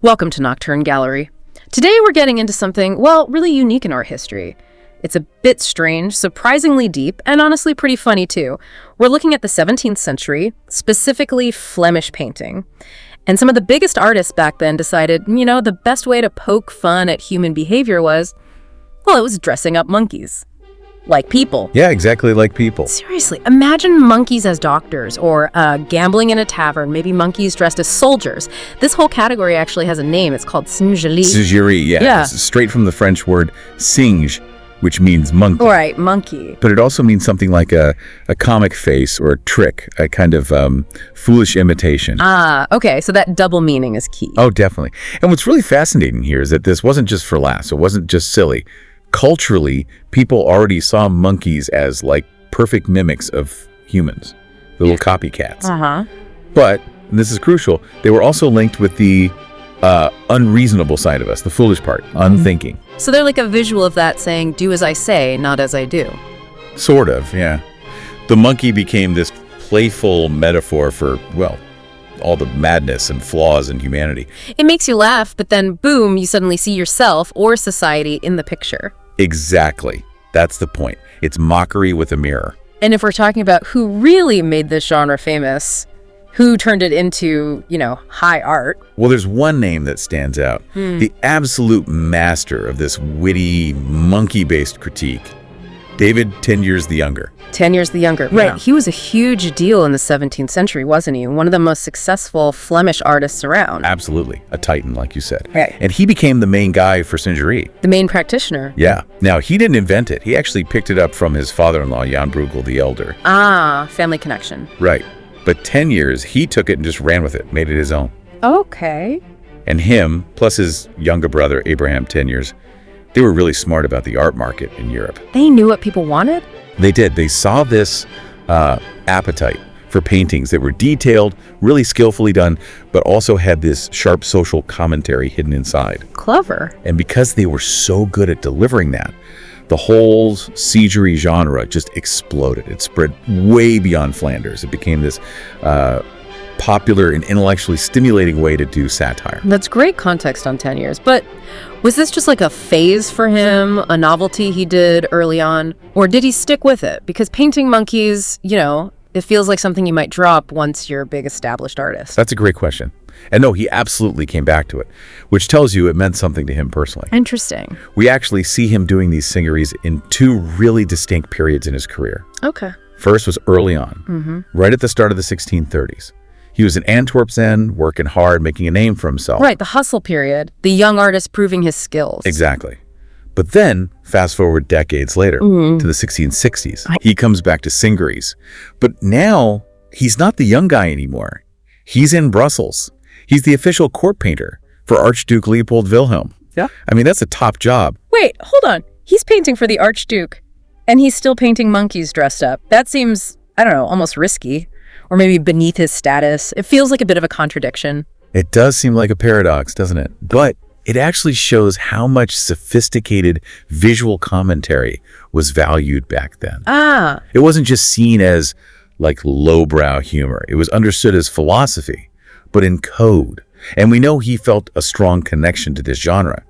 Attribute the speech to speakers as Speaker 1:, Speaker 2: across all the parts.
Speaker 1: Welcome to Nocturne Gallery. Today we're getting into something, well, really unique in art history. It's a bit strange, surprisingly deep, and honestly pretty funny too. We're looking at the 17th century, specifically Flemish painting. And some of the biggest artists back then decided, the best way to poke fun at human behavior was, well, it was dressing up monkeys. Like people.
Speaker 2: Yeah, exactly like people.
Speaker 1: Seriously, imagine monkeys as doctors, or gambling in a tavern, maybe monkeys dressed as soldiers. This whole category actually has a name. It's called Singerie.
Speaker 2: Singerie, yeah. It's straight from the French word singe, which means monkey.
Speaker 1: All right, monkey.
Speaker 2: But it also means something like a comic face or a trick, a kind of foolish imitation.
Speaker 1: Ah, okay, so that double meaning is key.
Speaker 2: Oh, definitely. And what's really fascinating here is that this wasn't just for laughs. It wasn't just silly. Culturally, people already saw monkeys as like perfect mimics of humans, little copycats. But, and this is crucial, they were also linked with the unreasonable side of us, the foolish part, unthinking.
Speaker 1: So they're like a visual of that saying, do as I say, not as I do.
Speaker 2: Sort of, yeah. The monkey became this playful metaphor for, well, all the madness and flaws in humanity.
Speaker 1: It makes you laugh, but then boom, you suddenly see yourself or society in the picture.
Speaker 2: Exactly. That's the point. It's mockery with a mirror.
Speaker 1: And if we're talking about who really made this genre famous, who turned it into, high art?
Speaker 2: Well, there's one name that stands out. The absolute master of this witty, monkey-based critique. David Teniers the Younger.
Speaker 1: Teniers the Younger.
Speaker 2: Yeah.
Speaker 1: Right. He was a huge deal in the 17th century, wasn't he? One of the most successful Flemish artists around.
Speaker 2: Absolutely. A titan, like you said.
Speaker 1: Right.
Speaker 2: And he became the main guy for Singerie.
Speaker 1: The main practitioner.
Speaker 2: Yeah. Now, he didn't invent it. He actually picked it up from his father-in-law, Jan Bruegel the Elder.
Speaker 1: Ah, family connection.
Speaker 2: Right. But 10 years, he took it and just ran with it, made it his own.
Speaker 1: Okay.
Speaker 2: And him, plus his younger brother, Abraham Teniers, they were really smart about the art market in Europe.
Speaker 1: They knew what people wanted?
Speaker 2: They did. They saw this appetite for paintings that were detailed, really skillfully done, but also had this sharp social commentary hidden inside.
Speaker 1: Clever.
Speaker 2: And because they were so good at delivering that, the whole Singerie genre just exploded. It spread way beyond Flanders. It became this popular and intellectually stimulating way to do satire.
Speaker 1: That's great context on Teniers, but was this just like a phase for him, a novelty he did early on, or did he stick with it? Because painting monkeys, it feels like something you might drop once you're a big established artist.
Speaker 2: That's a great question. And no, he absolutely came back to it, which tells you it meant something to him personally.
Speaker 1: Interesting.
Speaker 2: We actually see him doing these Singeries in two really distinct periods in his career.
Speaker 1: Okay.
Speaker 2: First was early on, right at the start of the 1630s. He was in Antwerp then, working hard, making a name for himself.
Speaker 1: Right, the hustle period, the young artist proving his skills.
Speaker 2: Exactly. But then, fast forward decades later, to the 1660s, he comes back to Singeries. But now, he's not the young guy anymore. He's in Brussels. He's the official court painter for Archduke Leopold Wilhelm.
Speaker 1: Yeah.
Speaker 2: I mean, that's a top job.
Speaker 1: Wait, hold on. He's painting for the Archduke, and he's still painting monkeys dressed up. That seems, almost risky. Or maybe beneath his status. It feels like a bit of a contradiction.
Speaker 2: It does seem like a paradox, doesn't it? But it actually shows how much sophisticated visual commentary was valued back then.
Speaker 1: Ah.
Speaker 2: It wasn't just seen as like lowbrow humor. It was understood as philosophy, but in code. And we know he felt a strong connection to this genre.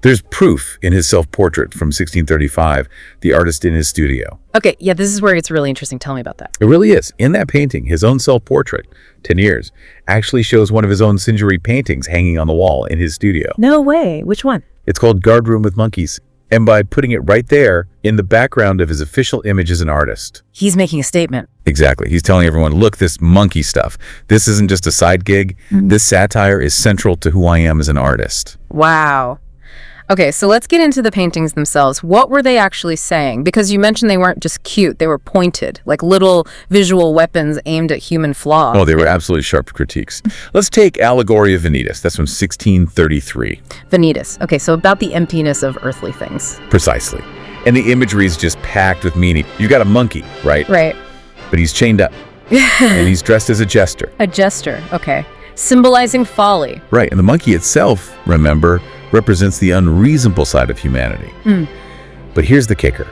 Speaker 2: There's proof in his self-portrait from 1635, the artist in his studio.
Speaker 1: Okay, yeah, this is where it's really interesting. Tell me about that.
Speaker 2: It really is. In that painting, his own self-portrait, Teniers, actually shows one of his own Singerie paintings hanging on the wall in his studio.
Speaker 1: No way. Which one?
Speaker 2: It's called Guard Room with Monkeys. And by putting it right there in the background of his official image as an artist.
Speaker 1: He's making a statement.
Speaker 2: Exactly. He's telling everyone, look, this monkey stuff, this isn't just a side gig. This satire is central to who I am as an artist.
Speaker 1: Wow. Okay, so let's get into the paintings themselves. What were they actually saying? Because you mentioned they weren't just cute, they were pointed, like little visual weapons aimed at human flaws.
Speaker 2: Oh, they were absolutely sharp critiques. Let's take Allegoria Vanitas. That's from 1633.
Speaker 1: Vanitas. Okay, so about the emptiness of earthly things.
Speaker 2: Precisely. And the imagery is just packed with meaning. You got a monkey, right?
Speaker 1: Right.
Speaker 2: But he's chained up. And he's dressed as a jester.
Speaker 1: A jester, okay. Symbolizing folly.
Speaker 2: Right, and the monkey itself, remember, represents the unreasonable side of humanity. But here's the kicker.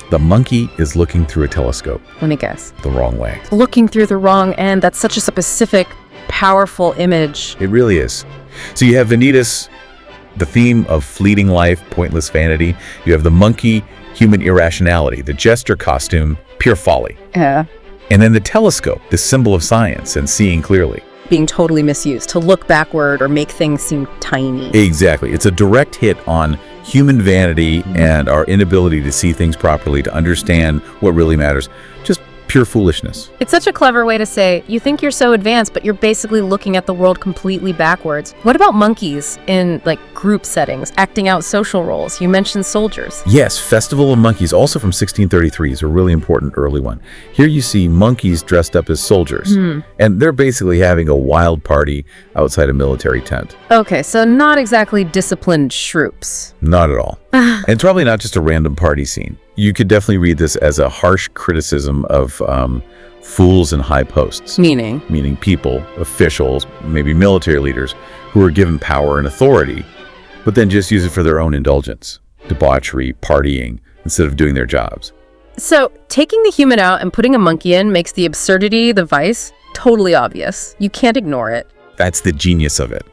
Speaker 2: The monkey is looking through a telescope.
Speaker 1: Let me guess.
Speaker 2: The wrong way.
Speaker 1: Looking through the wrong end. That's such a specific, powerful image.
Speaker 2: It really is. So you have Vanitas, the theme of fleeting life, pointless vanity. You have the monkey, human irrationality. The jester costume, pure folly.
Speaker 1: Yeah.
Speaker 2: And then the telescope, the symbol of science and seeing clearly.
Speaker 1: Being totally misused, to look backward or make things seem tiny.
Speaker 2: Exactly. It's a direct hit on human vanity and our inability to see things properly, to understand what really matters. Just pure foolishness.
Speaker 1: It's such a clever way to say, you think you're so advanced, but you're basically looking at the world completely backwards. What about monkeys in, like, group settings, acting out social roles? You mentioned soldiers.
Speaker 2: Yes, Festival of Monkeys, also from 1633, is a really important early one. Here you see monkeys dressed up as soldiers, and they're basically having a wild party outside a military tent.
Speaker 1: Okay, so not exactly disciplined shroops.
Speaker 2: Not at all. And it's probably not just a random party scene. You could definitely read this as a harsh criticism of fools in high posts.
Speaker 1: Meaning?
Speaker 2: Meaning people, officials, maybe military leaders, who are given power and authority, but then just use it for their own indulgence, debauchery, partying, instead of doing their jobs.
Speaker 1: So, taking the human out and putting a monkey in makes the absurdity, the vice, totally obvious. You can't ignore it.
Speaker 2: That's the genius of it.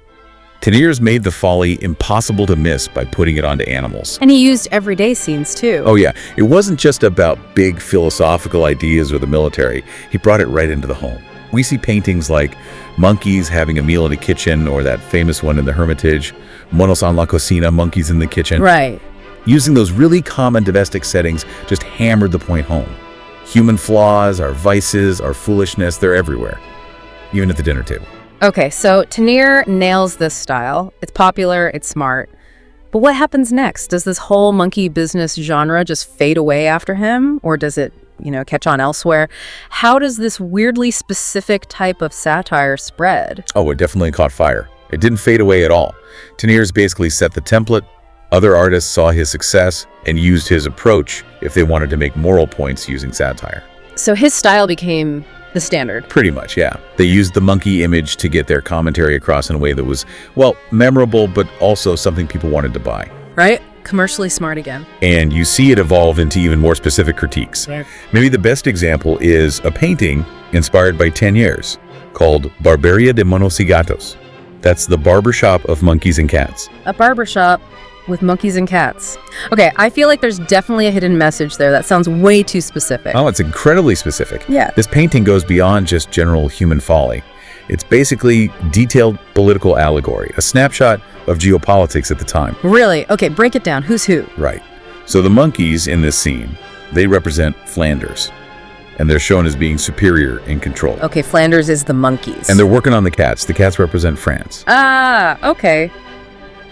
Speaker 2: Teniers made the folly impossible to miss by putting it onto animals.
Speaker 1: And he used everyday scenes, too.
Speaker 2: Oh yeah, it wasn't just about big philosophical ideas or the military. He brought it right into the home. We see paintings like monkeys having a meal in a kitchen, or that famous one in the Hermitage, Monos en la cocina, monkeys in the kitchen.
Speaker 1: Right.
Speaker 2: Using those really common domestic settings just hammered the point home. Human flaws, our vices, our foolishness, they're everywhere, even at the dinner table.
Speaker 1: Okay, so Teniers nails this style. It's popular, it's smart. But what happens next? Does this whole monkey business genre just fade away after him? Or does it, catch on elsewhere? How does this weirdly specific type of satire spread?
Speaker 2: Oh, it definitely caught fire. It didn't fade away at all. Teniers basically set the template. Other artists saw his success and used his approach if they wanted to make moral points using satire.
Speaker 1: So his style became the standard.
Speaker 2: Pretty much, yeah. They used the monkey image to get their commentary across in a way that was, well, memorable, but also something people wanted to buy.
Speaker 1: Right? Commercially smart again.
Speaker 2: And you see it evolve into even more specific critiques.
Speaker 1: Right.
Speaker 2: Maybe the best example is a painting inspired by Teniers called Barberia de Monos y Gatos. That's the barbershop of monkeys and cats.
Speaker 1: A barbershop with monkeys and cats. Okay, I feel like there's definitely a hidden message there that sounds way too specific.
Speaker 2: Oh, it's incredibly specific.
Speaker 1: Yeah.
Speaker 2: This painting goes beyond just general human folly. It's basically detailed political allegory, a snapshot of geopolitics at the time.
Speaker 1: Really? Okay, break it down. Who's who?
Speaker 2: Right. So the monkeys in this scene, they represent Flanders, and they're shown as being superior in control.
Speaker 1: Okay, Flanders is the monkeys.
Speaker 2: And they're working on the cats. The cats represent France.
Speaker 1: Ah, okay.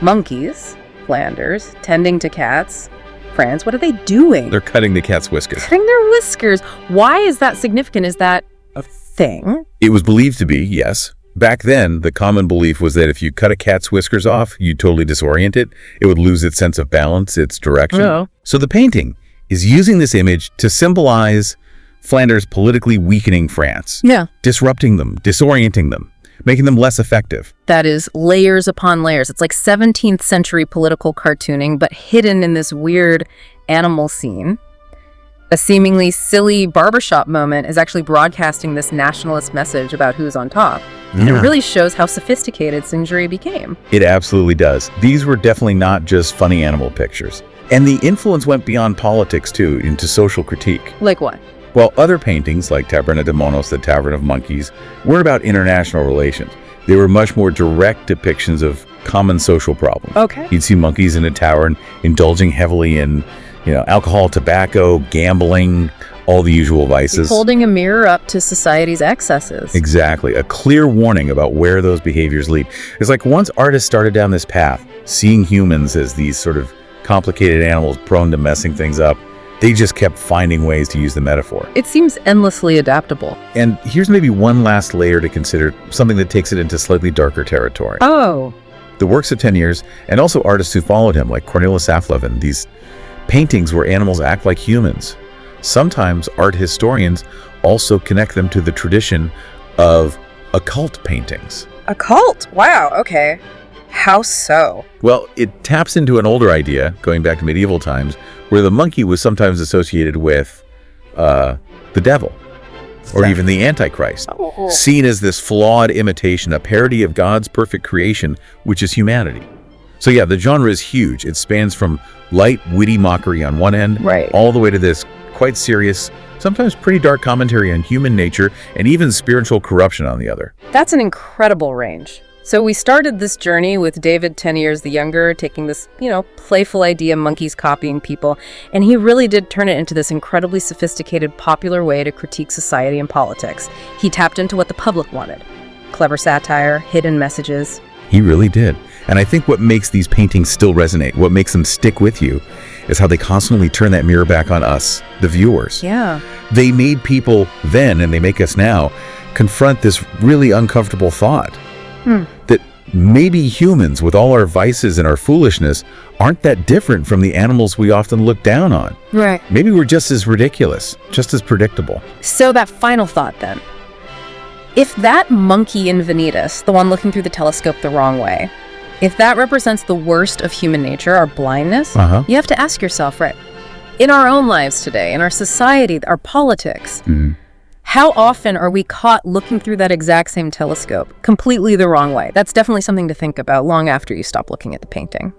Speaker 1: Monkeys, Flanders, tending to cats. France, what are they doing?
Speaker 2: They're cutting the cat's whiskers.
Speaker 1: Cutting their whiskers. Why is that significant? Is that a thing?
Speaker 2: It was believed to be, yes. Back then, the common belief was that if you cut a cat's whiskers off, you'd totally disorient it. It would lose its sense of balance, its direction.
Speaker 1: Oh.
Speaker 2: So the painting is using this image to symbolize Flanders politically weakening France.
Speaker 1: Yeah.
Speaker 2: Disrupting them, disorienting them, making them less effective.
Speaker 1: That is layers upon layers. It's like 17th century political cartooning, but hidden in this weird animal scene. A seemingly silly barbershop moment is actually broadcasting this nationalist message about who's on top. And it really shows how sophisticated Singerie became.
Speaker 2: It absolutely does. These were definitely not just funny animal pictures. And the influence went beyond politics, too, into social critique.
Speaker 1: Like what?
Speaker 2: Well, other paintings, like Taberna de Monos, the Tavern of Monkeys, weren't about international relations. They were much more direct depictions of common social problems.
Speaker 1: Okay.
Speaker 2: You'd see monkeys in a tavern indulging heavily in, alcohol, tobacco, gambling, all the usual vices.
Speaker 1: Holding a mirror up to society's excesses.
Speaker 2: Exactly. A clear warning about where those behaviors lead. It's like once artists started down this path, seeing humans as these sort of complicated animals prone to messing things up, they just kept finding ways to use the metaphor.
Speaker 1: It seems endlessly adaptable.
Speaker 2: And here's maybe one last layer to consider, something that takes it into slightly darker territory.
Speaker 1: Oh.
Speaker 2: The works of Teniers, and also artists who followed him, like Cornelis Aflevin, these paintings where animals act like humans. Sometimes art historians also connect them to the tradition of occult paintings.
Speaker 1: Occult? Wow, okay. How so?
Speaker 2: Well, it taps into an older idea, going back to medieval times, where the monkey was sometimes associated with the devil. or even the Antichrist, seen as this flawed imitation, a parody of God's perfect creation, which is humanity. So yeah, the genre is huge. It spans from light, witty mockery on one end, all the way to this quite serious, sometimes pretty dark commentary on human nature and even spiritual corruption on the other.
Speaker 1: That's an incredible range. So we started this journey with David Teniers the Younger, taking this, playful idea, monkeys copying people, and he really did turn it into this incredibly sophisticated, popular way to critique society and politics. He tapped into what the public wanted. Clever satire, hidden messages.
Speaker 2: He really did. And I think what makes these paintings still resonate, what makes them stick with you, is how they constantly turn that mirror back on us, the viewers.
Speaker 1: Yeah.
Speaker 2: They made people then, and they make us now, confront this really uncomfortable thought. That maybe humans, with all our vices and our foolishness, aren't that different from the animals we often look down on.
Speaker 1: Right.
Speaker 2: Maybe we're just as ridiculous, just as predictable.
Speaker 1: So that final thought then. If that monkey in Vanitas, the one looking through the telescope the wrong way, if that represents the worst of human nature, our blindness, you have to ask yourself, right, in our own lives today, in our society, our politics, how often are we caught looking through that exact same telescope completely the wrong way? That's definitely something to think about long after you stop looking at the painting.